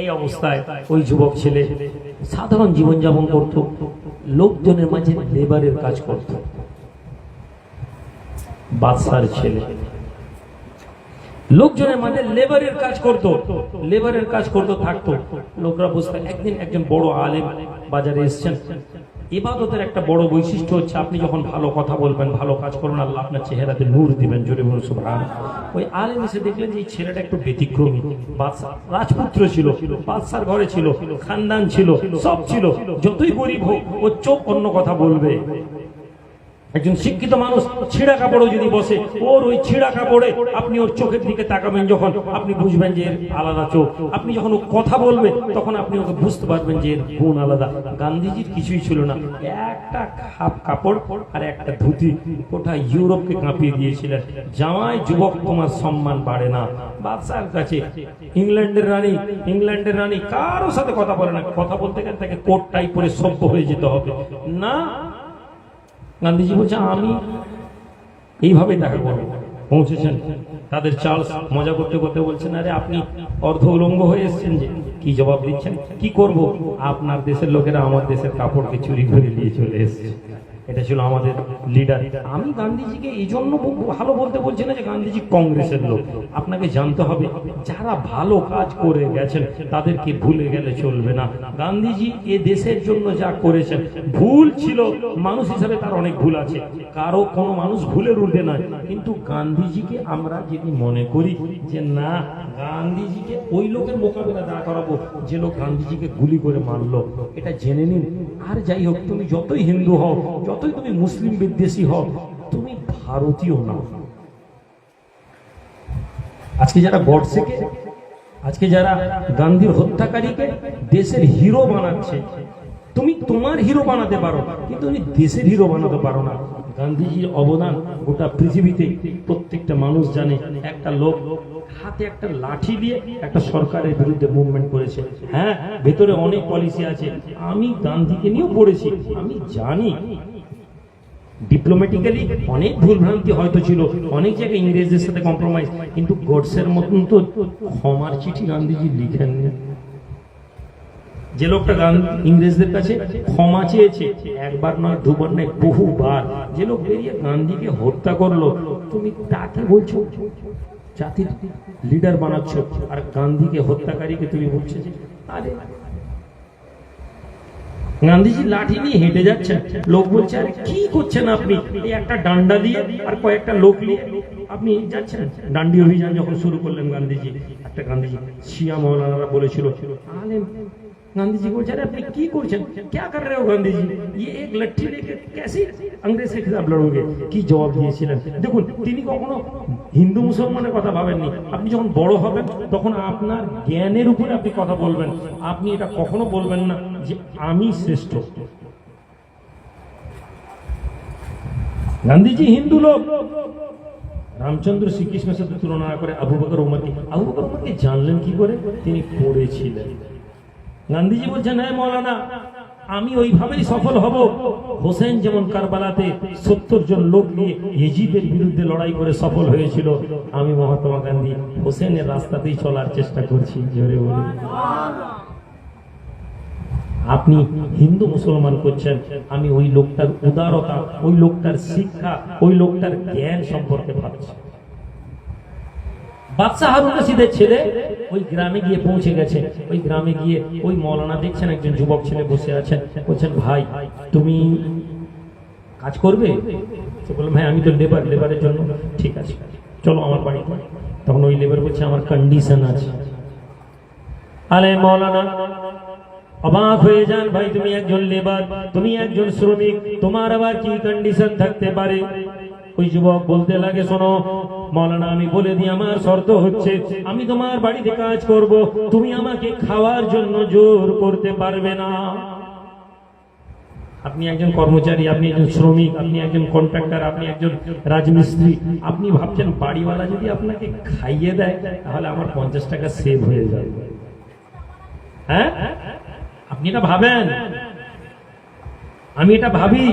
এই অবস্থায় ওই যুবক ছেলে সাধারণ জীবনযাপন করত, লোকজনের মাঝে লেবারের কাজ করত। বাদশার ছেলে লোকজনের মাঝে লেবারের কাজ করতো থাকতো। লোকরা বুঝতে একদিন একজন বড় আলেম বাজারে এসেছেন। ইবাদতের একটা বড় বৈশিষ্ট্য হচ্ছে আপনি যখন ভালো কথা বলবেন, ভালো কাজ করবেন, আল্লাহ আপনার চেহারাতে নূর দিবেন। জোরে বলুন সুবহানাল্লাহ। ওই আলেম এসে দেখলেন যে এই ছেলেটা একটু ব্যতিক্রমী। বাদশা রাজপুত্র ছিল, বাদশার ঘরে ছিল, খানদান ছিল, সব ছিল। যতই গরিব হোক ওর চোখ অন্য কথা বলবে। একজন শিক্ষিত মানুষ ছিঁড়া কাপড়ও যদি বসে, ওর ওই ছিঁড়া কাপড়ে আপনি ওর চোখের দিকে তাকাবেন, যখন আপনি বুঝবেন যে এর আলাদা চোখ। আপনি যখন ও কথা বলবে তখন আপনি ওকে বুঝতে পারবেন যে এর গুণ আলাদা। গান্ধীজির কিছুই ছিল না, একটা হাফ কাপড় আর একটা ধুতি, ওটা ইউরোপকে কাঁপিয়ে দিয়েছিলেন। জামাই যুবক তোমার সম্মান বাড়ে না। বাদশার কাছে ইংল্যান্ডের রানী কারো সাথে কথা বলে না, কথা বলতে গেলে তাকে কোট টাই পরে সভ্য হয়ে যেতে হবে না। গান্ধীজি বলছে আমি এইভাবে দেখা করবো। পৌঁছেছেন তাদের চার্লস মজা করতে করতে বলছেন আরে আপনি অর্ধ উলঙ্গ হয়ে এসছেন, যে কি জবাব দিচ্ছেন? কি করব? আপনার দেশের লোকেরা আমার দেশের কাপড়কে চুরি করে নিয়ে চলে এসছে। এটা ছিল আমাদের লিডার। আমি গান্ধীজিকে এই জন্য ভালো বলতে বলছি না যে গান্ধীজি কংগ্রেসের লোক। আপনাকে জানতে হবে যারা ভালো কাজ করে গেছেন তাদেরকে ভুলে গেলে চলবে না। গান্ধীজি এ দেশের জন্য যা করেছেন, ভুল ছিল, মানুষ হিসাবে তার অনেক ভুল আছে, কারো কোনো মানুষ ভুলের ঊর্ধ্বে নয়। কিন্তু গান্ধীজিকে আমরা যদি মনে করি যে না, গান্ধীজিকে ওই লোকের মোকাবেলা দাঁড় করাবো যে লোক গান্ধীজিকে গুলি করে মারলো, এটা জেনে নিন। আর যাই হোক, তুমি যতই হিন্দু হও, যতই তুমি মুসলিম বিদ্বেষী হও, তুমি ভারতীয় না। আজকে যারা গডসেকে, আজকে যারা গান্ধীর হত্যাকারীকে দেশের হিরো বানাচ্ছে, তুমি তোমার হিরো বানাতে পারো, কিন্তু তুমি দেশের হিরো বানাতে পারো না। গান্ধীজির অবদান গোটা পৃথিবীতে প্রত্যেকটা মানুষ জানে। একটা লোক হাতে একটা লাঠি দিয়ে একটা সরকারের বিরুদ্ধে মুভমেন্ট করেছে। হ্যাঁ, ভেতরে অনেক পলিসি আছে, আমি গান্ধীকে নিয়েও পড়েছি, আমি জানি। ডিপ্লোম্যাটিক্যালি অনেক ভুলভ্রান্তি হয়তো ছিল, অনেক জায়গায় ইংরেজদের সাথে কম্প্রোমাইজ, কিন্তু গডসের মতন তো ক্ষমার চিঠি গান্ধীজি লিখেননি। যে লোকটা ইংরেজদের কাছে ক্ষমা চেয়েছে, একবার নয়, দুবার নয়, বহুবার, যে লোক বেরিয়ে গান্ধীকে হত্যা করলো, তুমি তাকে বলছো জাতির লিডার বানাচ্ছ, আর গান্ধীকে হত্যাকারীকে তুমি বলছো যে আরে গান্ধীজি লাঠি নিয়ে হেঁটে যাচ্ছেন, লোক বলছে আরে কি করছেন আপনি? এই একটা ডান্ডা দিয়ে আর কয়েকটা লোক নিয়ে আপনি যাচ্ছেন। ডান্ডি অভিযান যখন শুরু করলেন গান্ধীজি, একটা গান্ধীজি শিয়া মৌলানারা বলেছিল আলেম गांधी जी बोलছে अरे আপনি কি করছেন, क्या कर रहे हो गांधी जी, ये एक लट्ठी लेके कैसे अंग्रेज के खिलाफ लड़ोगे, কি জবাব দিয়েছিলেন। দেখুন তিনি কখনো হিন্দু মুসলমানের কথা ভাবেননি। আপনি যখন বড় হবেন তখন আপনার জ্ঞানের উপরে আপনি কথা বলবেন, আপনি এটা কখনো বলবেন না যে আমি শ্রেষ্ঠ। গান্ধীজি হিন্দু লোক, রামচন্দ্র শ্রীকৃষ্ণের সাথে তুলনা করে আবু বকর উমরকে জানলেন কি করে, তিনি পড়েছিলেন। গান্ধীজি বলছেন হ্যাঁ মৌলানা, আমি ওইভাবেই সফল হব। হোসেন যেমন কারবালাতে 70 জন লোক নিয়ে ইজিদের বিরুদ্ধে লড়াই করে সফল হয়েছিল, আমি মহাত্মা গান্ধী হোসেনের রাস্তাতেই চলার চেষ্টা করছি। জোরে বলুন। আপনি হিন্দু মুসলমান করছেন, আমি ওই লোকটার উদারতা, ওই লোকটার শিক্ষা, ওই লোকটার জ্ঞান সম্পর্কে ভাবছি। বাদশাহ হারুন রশিদের ছেলে ওই গ্রামে গিয়ে পৌঁছে গেছে। ওই গ্রামে গিয়ে ওই মৌলানা দেখছেন একজন যুবক ছেলে বসে আছেন, বলছেন ভাই তুমি কাজ করবে? বললাম হ্যাঁ আমি তো লেবারের জন্য। ঠিক আছে চলো আমার বাড়িতে। তখন ওই লেবার বলছে আমার কন্ডিশন আছে। আরে মৌলানা অবাক হয়ে যান, ভাই তুমি একজন লেবার, তুমি একজন শ্রমিক, তোমার আবার কি কন্ডিশন থাকতে পারে? ওই যুবক বলতে লাগে শোনো মৌলানা আমি বলে দিই আমার শর্ত হচ্ছে আমি তোমার বাড়িতে কাজ করব, তুমি আমাকে খাওয়ার জন্য জোর করতে পারবে না। আপনি একজন কর্মচারী, আপনি একজন শ্রমিক, আপনি একজন কন্ট্রাক্টর, আপনি একজন রাজমিস্ত্রি, আপনি ভাবছেন বাড়িওয়ালা যদি আপনাকে খাইয়ে দেয় তাহলে আমার 50 টাকা সেভ হয়ে যাবে। হ্যাঁ আপনি এটা ভাবেন, আমি এটা ভাবি।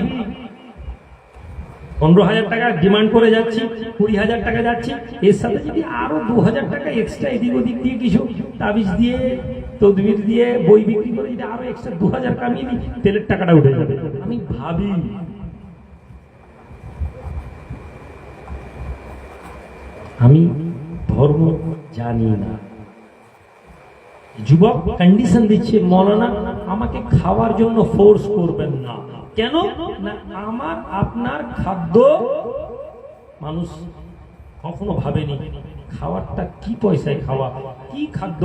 15,000 টাকা ডিমান্ড করে যাচ্ছি, 20,000 টাকা যাচ্ছি, এর সাথে যদি আরো 2,000 টাকা এক্সট্রা এদিক ওদিক দিয়ে কিছু তাবিজ দিয়ে তদবির দিয়ে বই বিক্রি করে যদি আরো এক্সট্রা 2,000 কামিয়ে দিই, তেলের টাকাটা উঠে যাবে। আমি ভাবি। আমি ধর্ম জানি না। যুবক কন্ডিশন দিচ্ছে মৌলানা আমাকে খাওয়ার জন্য ফোর্স করবেন না। কেন না আমার আপনার খাদ্য মানুষ কখনো ভাবেনি খাওয়ারটা কি পয়সায় খাওয়া, কি খাদ্য,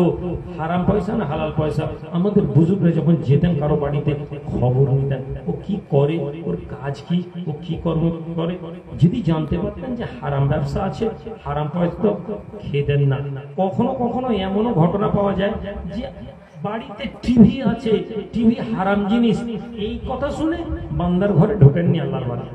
হারাম পয়সা না হালাল পয়সা। আমাদের বুজুর্গরা যখন যেতেন কারো বাড়িতে খবর নিতেন ও কি করে, ওর কাজ কি, ও কি কর্ম করে, যদি জানতে পারতেন যে হারাম ব্যবসা আছে, হারাম পয়সা তো খেতেন না। কখনো কখনো এমনও ঘটনা পাওয়া যায় যে বাড়িতে টিভি আছে, টিভি হারাম জিনিস, এই কথা শুনে বান্দার ঘরে ঢোকেননি আল্লাহর বাড়ি,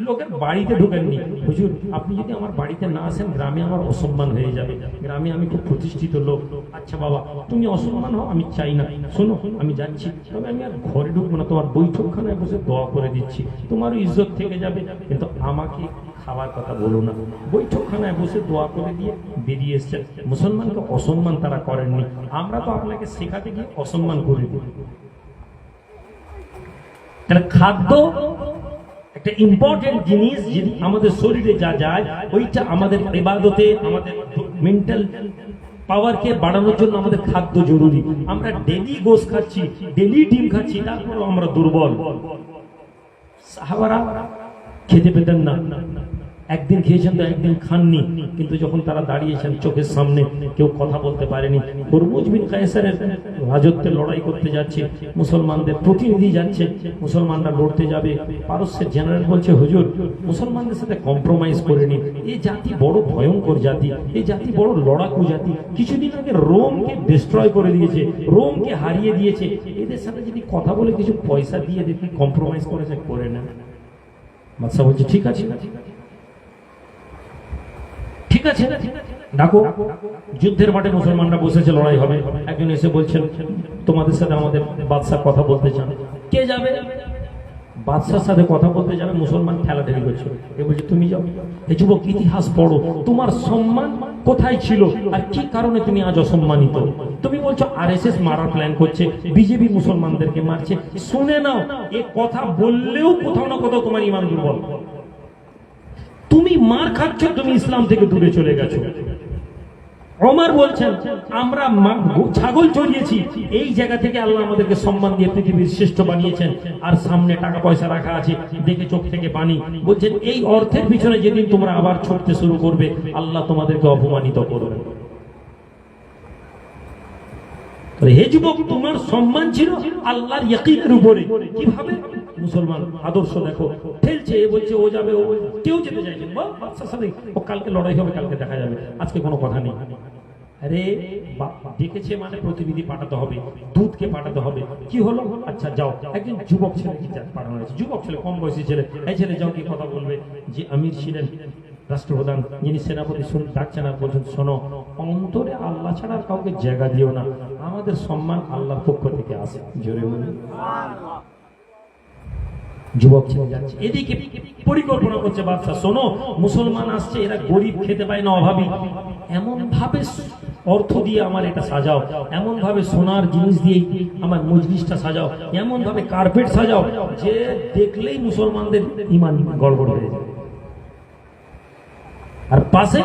লোকের বাড়িতে ঢোকেননি। হুজুর আপনি যদি আমার বাড়িতে না আসেন গ্রামে আমার অসম্মান হয়ে যাবে, গ্রামে আমি খুব প্রতিষ্ঠিত লোক। আচ্ছা বাবা তুমি অসম্মান হও আমি চাই না, শোনো আমি যাচ্ছি, তবে আমি আর ঘরে ঢুকবো না, তোমার বৈঠকখানায় বসে দোয়া করে দিচ্ছি, তোমারও ইজ্জত থেকে যাবে, কিন্তু আমাকে খাওয়ার কথা বলো না। বৈঠকখানায় বসে দোয়া করে দিয়ে বেরিয়ে এসছেন। মুসলমানকে অসম্মান তারা করেননি, আমরা তো আপনাকে শেখাতে গিয়ে অসম্মান করে দিই। তাহলে খাদ্য একটা ইম্পর্টেন্ট জিনিস, যদি আমাদের শরীরে যা যায় ওইটা আমাদের ইবাদতে, আমাদের মেন্টাল পাওয়ারকে বাড়ানোর জন্য আমাদের খাদ্য জরুরি। আমরা ডেলি গোশ খাচ্ছি, ডেলি ডিম খাচ্ছি, তারপরেও আমরা দুর্বল। সাহাবারা খেতে পেতেন না, একদিন খেয়েছেন তো একদিন খাননি, কিন্তু যখন তারা দাঁড়িয়েছেন চোখের সামনে কেউ কথা বলতে পারেনি। হুরমুজ বিন কায়সারের রাজত্বে লড়াই করতে যাচ্ছে, মুসলমানদের প্রতিনিধি যাচ্ছে, মুসলমানরা লড়তে যাবে, পারস্যের জেনারেল বলছে হুজুর মুসলমানদের সাথে কম্প্রোমাইজ করে নিন, এই জাতি বড় ভয়ঙ্কর জাতি, এই জাতি বড় লড়াকু জাতি, কিছুদিন আগে রোমকে ডিস্ট্রয় করে দিয়েছে, রোমকে হারিয়ে দিয়েছে, এদের সাথে যদি কথা বলে কিছু পয়সা দিয়ে দেখি কম্প্রোমাইজ করেছে করে নেন। বাদশা বলছে ঠিক আছে ঠিক আছে ডাকো। যুদ্ধের মাঠে মুসলমানরা বসেছে, লড়াই হবে, একজন এসে বলছেন তোমাদের সাথে আমাদের বাদশাহ কথা বলতে চান। কে যাবে? বাদশার সাথে কথা বলতে যাবে, মুসলমান ঠেলাঠেলি করছে। এ বলছে তুমি যাও। এই যুবক ইতিহাস পড়ো, তোমার সম্মান কোথায় ছিল আর কি কারণে তুমি আজ অসম্মানিত? তুমি বলছো আরএসএস মারার প্ল্যান করছে, বিজেপি মুসলমানদেরকে মারছে। শুনে নাও, এ কথা বললেও কোথাও না কোথাও তোমার ঈমান দুর্বল। তুমি মার খাচ্ছ, তুমি ইসলাম থেকে দূরে চলে গেছো। ওমর বলছেন আমরা ছাগল চড়িয়েছি, এই জায়গা থেকে আল্লাহ আমাদেরকে সম্মান দিয়ে পৃথিবীর শ্রেষ্ঠ বানিয়েছেন, আর সামনে টাকা পয়সা রাখা আছে, দেখে চোখ থেকে পানি। বলছেন এই অর্থের পিছনে যেদিন তোমরা আবার ছুটতে শুরু করবে আল্লাহ তোমাদেরকে অপমানিত করবে। হে যুবক, তোমার সম্মান ছিল আল্লাহর ইয়াকিনের উপরে। কিভাবে? মুসলমান আদর্শ দেখো, ঠেলছে, এ বলছে ও যাবে, ও কেউ যেতে চাইছে, বাদশার সাথে ও কালকে লড়াই হবে, কালকে দেখা যাবে, আজকে কোনো কথা নেই। আরে ডেকেছে মানে প্রতিনিধি পাঠাতে হবে, দুধকে পাঠাতে হবে। কি হলো? আচ্ছা যাও, একজন যুবক ছেলে কি পাঠানো হয়েছে, যুবক ছেলে, কম বয়সী ছেলে। এই ছেলে যাও, কি কথা বলবে? যে আমির ছিলেন, রাষ্ট্রপ্রধান, যিনি সেনাপতি ডাকছেন আর বলছেন, শোনো, অন্তরে আল্লাহ ছাড়া কাউকে জায়গা দিও না, আমাদের সম্মান আল্লাহর পক্ষ থেকে আসে। জোরে বলুন। যুবক ছেলে যাচ্ছে, এদিকে পরিকল্পনা করছে বাদশা, শোনো, মুসলমান আসছে, এরা গরিব, খেতে পায় না, অভাবী, এমন ভাবে অর্থ দিয়ে আমার এটা সাজাও, এমন ভাবে সোনার জিনিস দিয়ে আমার মজলিসটা সাজাও, এমন ভাবে কার্পেট সাজাও যে দেখলেই মুসলমানদের ঈমান গড়বড় হয়ে যায়। আর পাশে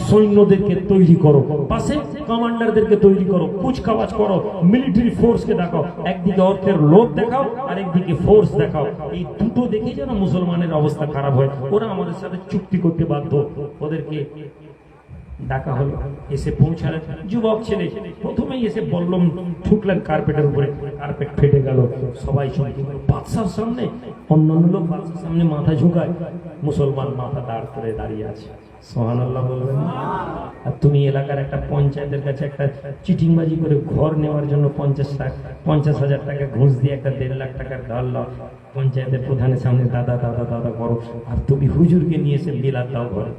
সৈন্যদেরকে তৈরি করো, পাশে কমান্ডারদেরকে তৈরি করো, কুচকাওয়াজ করো, মিলিটারি ফোর্সকে দেখাও, একদিকে অর্থের লোভ দেখাও আর একদিকে ফোর্স দেখাও। এই দুটো দেখে যেন মুসলমানের অবস্থা খারাপ হয়, ওরা আমাদের সাথে চুক্তি করতে বাধ্য। ওদেরকে ডাকা হলো, এসে পৌঁছালেন। যুবক ছেলে প্রথমেই এসে বললাম ঠুকলেন কার্পেটের উপরে, কার্পেট ফেটে গেল। সবাই চমকে গেল। বাদশার সামনে, অন্যান্য লোক বাদশার সামনে মাথা ঝুঁকায়, মুসলমান মাথা দাঁড় করে দাঁড়িয়ে আছে। সুবহানাল্লাহ বলবেন। আর তুমি এলাকার একটা পঞ্চায়েতের কাছে একটা চিটিংবাজি করে ঘর নেওয়ার জন্য 50,000 টাকা ঘুষ দিয়ে একটা 1.5 লাখ টাকার ধার লাও, পঞ্চায়েতের প্রধানের সামনে দাদা দাদা দাদা করো, আর তুমি হুজুরকে নিয়ে এসে মিলাদ দাও ঘরে।